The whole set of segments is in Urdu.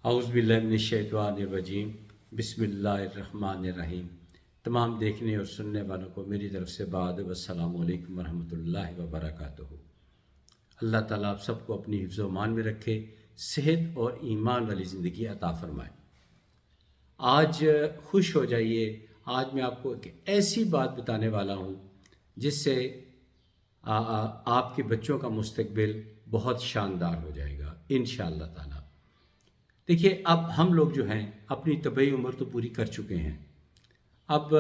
اعوذ باللہ من الشیطان الرجیم بسم اللہ الرحمن الرحیم۔ تمام دیکھنے اور سننے والوں کو میری طرف سے بعد السلام علیکم ورحمۃ اللہ وبرکاتہ۔ اللہ تعالیٰ آپ سب کو اپنی حفظ و امان میں رکھے، صحت اور ایمان والی زندگی عطا فرمائے۔ آج خوش ہو جائیے، آج میں آپ کو ایک ایسی بات بتانے والا ہوں جس سے آپ کے بچوں کا مستقبل بہت شاندار ہو جائے گا انشاءاللہ تعالیٰ۔ دیکھیے، اب ہم لوگ جو ہیں اپنی طبعی عمر تو پوری کر چکے ہیں، اب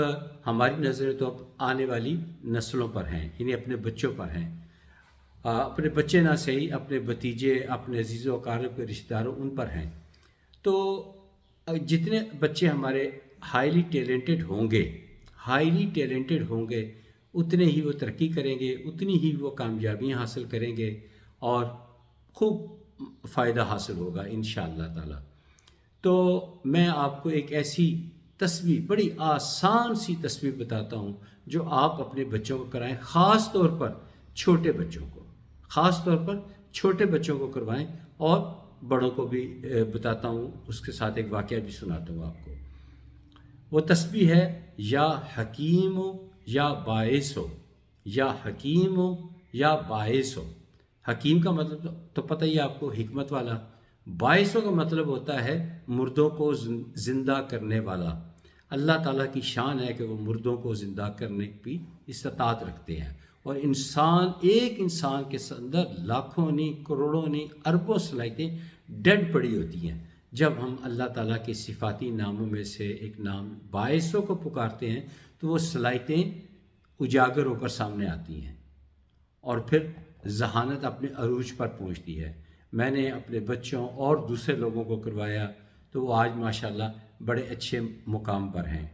ہماری نظریں تو اب آنے والی نسلوں پر ہیں، یعنی اپنے بچوں پر ہیں۔ اپنے بچے نہ صحیح، اپنے بھتیجے، اپنے عزیز و اقارب کے رشتہ داروں ان پر ہیں۔ تو جتنے بچے ہمارے ہائیلی ٹیلنٹڈ ہوں گے اتنے ہی وہ ترقی کریں گے، اتنی ہی وہ کامیابیاں حاصل کریں گے اور خوب فائدہ حاصل ہوگا انشاءاللہ تعالی۔ تو میں آپ کو ایک ایسی تصویر، بڑی آسان سی تصویر بتاتا ہوں جو آپ اپنے بچوں کو کرائیں، خاص طور پر چھوٹے بچوں کو کروائیں، اور بڑوں کو بھی بتاتا ہوں، اس کے ساتھ ایک واقعہ بھی سناتا ہوں آپ کو۔ وہ تصویر ہے یا حکیم ہو یا باعث ہو، یا حکیم ہو یا باعث ہو۔ حکیم کا مطلب تو پتہ ہی آپ کو، حکمت والا۔ باعثوں کا مطلب ہوتا ہے مردوں کو زندہ کرنے والا۔ اللہ تعالیٰ کی شان ہے کہ وہ مردوں کو زندہ کرنے کی استطاعت رکھتے ہیں، اور ایک انسان کے اندر لاکھوں نہیں، کروڑوں نہیں، اربوں صلاحیتیں ڈیڈ پڑی ہوتی ہیں۔ جب ہم اللہ تعالیٰ کے صفاتی ناموں میں سے ایک نام باعثوں کو پکارتے ہیں تو وہ صلاحیتیں اجاگر ہو کر سامنے آتی ہیں، اور پھر ذہانت اپنے عروج پر پہنچتی ہے۔ میں نے اپنے بچوں اور دوسرے لوگوں کو کروایا تو وہ آج ماشاءاللہ بڑے اچھے مقام پر ہیں۔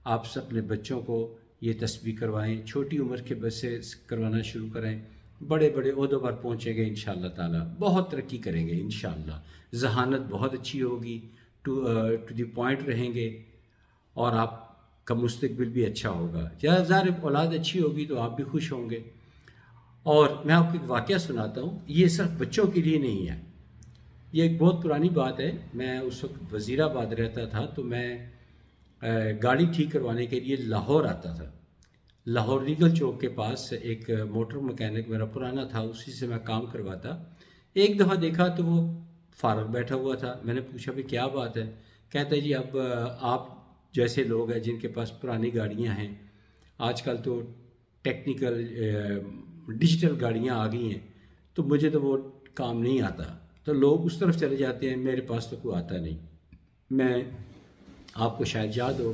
آپ سب اپنے بچوں کو یہ تسبیح کروائیں، چھوٹی عمر کے بچے کروانا شروع کریں، بڑے بڑے عہدوں پر پہنچیں گے انشاءاللہ تعالیٰ، بہت ترقی کریں گے انشاءاللہ۔ ذہانت بہت اچھی ہوگی، ٹو دی پوائنٹ رہیں گے، اور آپ کا مستقبل بھی اچھا ہوگا۔ ظاہر اولاد اچھی ہوگی تو آپ بھی خوش ہوں گے۔ اور میں آپ کو ایک واقعہ سناتا ہوں، یہ صرف بچوں کے لیے نہیں ہے، یہ ایک بہت پرانی بات ہے۔ میں اس وقت وزیر آباد رہتا تھا، تو میں گاڑی ٹھیک کروانے کے لیے لاہور آتا تھا۔ لاہور ریگل چوک کے پاس ایک موٹر مکینک میرا پرانا تھا، اسی سے میں کام کرواتا۔ ایک دفعہ دیکھا تو وہ فارغ بیٹھا ہوا تھا۔ میں نے پوچھا بھی کیا بات ہے؟ کہتا ہے جی اب آپ جیسے لوگ ہیں جن کے پاس پرانی گاڑیاں ہیں، آج کل تو ٹیکنیکل ڈیجیٹل گاڑیاں آ گئی ہیں، تو مجھے تو وہ کام نہیں آتا، تو لوگ اس طرف چلے جاتے ہیں، میرے پاس تو کوئی آتا نہیں۔ میں آپ کو شاید یاد ہو،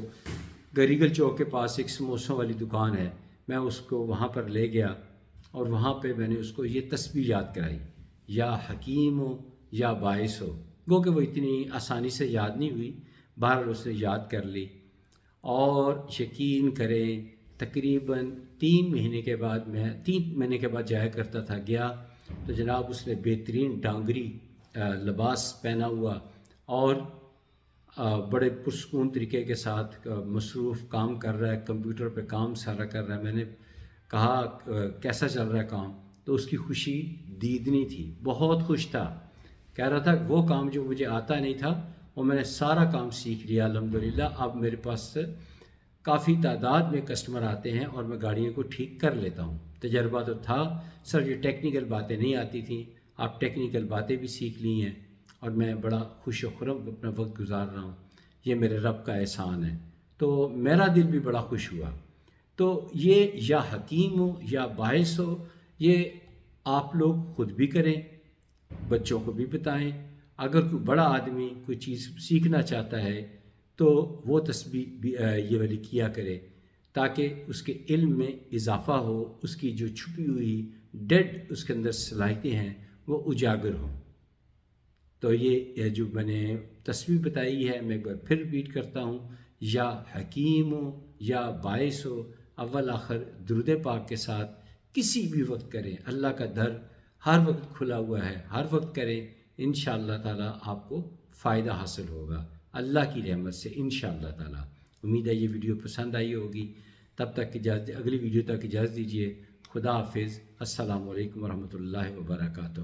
گریگل چوک کے پاس ایک سموسوں والی دکان ہے، میں اس کو وہاں پر لے گیا، اور وہاں پہ میں نے اس کو یہ تسبیح یاد کرائی، یا حکیم ہو یا باعث ہو۔ گو کہ وہ اتنی آسانی سے یاد نہیں ہوئی، بہرحال اس نے یاد کر لی، اور یقین کریں تقریباً 3 مہینے کے بعد جایا کرتا تھا، گیا تو جناب اس نے بہترین ڈانگری لباس پہنا ہوا اور بڑے پرسکون طریقے کے ساتھ مصروف کام کر رہا ہے، کمپیوٹر پہ کام سارا کر رہا ہے۔ میں نے کہا کیسا چل رہا ہے کام؟ تو اس کی خوشی دیدنی تھی، بہت خوش تھا، کہہ رہا تھا وہ کام جو مجھے آتا نہیں تھا وہ میں نے سارا کام سیکھ لیا الحمدللہ۔ اب میرے پاس کافی تعداد میں کسٹمر آتے ہیں اور میں گاڑیوں کو ٹھیک کر لیتا ہوں۔ تجربہ تو تھا، صرف یہ ٹیکنیکل باتیں نہیں آتی تھیں، آپ ٹیکنیکل باتیں بھی سیکھ لی ہیں، اور میں بڑا خوش و خرم اپنا وقت گزار رہا ہوں۔ یہ میرے رب کا احسان ہے، تو میرا دل بھی بڑا خوش ہوا۔ تو یہ یا حکیم ہو یا باعث ہو، یہ آپ لوگ خود بھی کریں، بچوں کو بھی بتائیں۔ اگر کوئی بڑا آدمی کوئی چیز سیکھنا چاہتا ہے تو وہ تسبیح یہ والی کیا کرے، تاکہ اس کے علم میں اضافہ ہو، اس کی جو چھپی ہوئی ڈیڈ اس کے اندر صلاحیتیں ہیں وہ اجاگر ہوں۔ تو یہ جو میں نے تسبیح بتائی ہے، میں ایک بار پھر ریپیٹ کرتا ہوں، یا حکیم ہو یا باعث ہو، اول آخر درود پاک کے ساتھ کسی بھی وقت کریں۔ اللہ کا در ہر وقت کھلا ہوا ہے، ہر وقت کریں، انشاءاللہ تعالیٰ آپ کو فائدہ حاصل ہوگا اللہ کی رحمت سے انشاءاللہ تعالیٰ۔ امید ہے یہ ویڈیو پسند آئی ہوگی۔ تب تک اگلی ویڈیو تک اجازت دیجیے۔ خدا حافظ، السلام علیکم ورحمۃ اللہ وبرکاتہ۔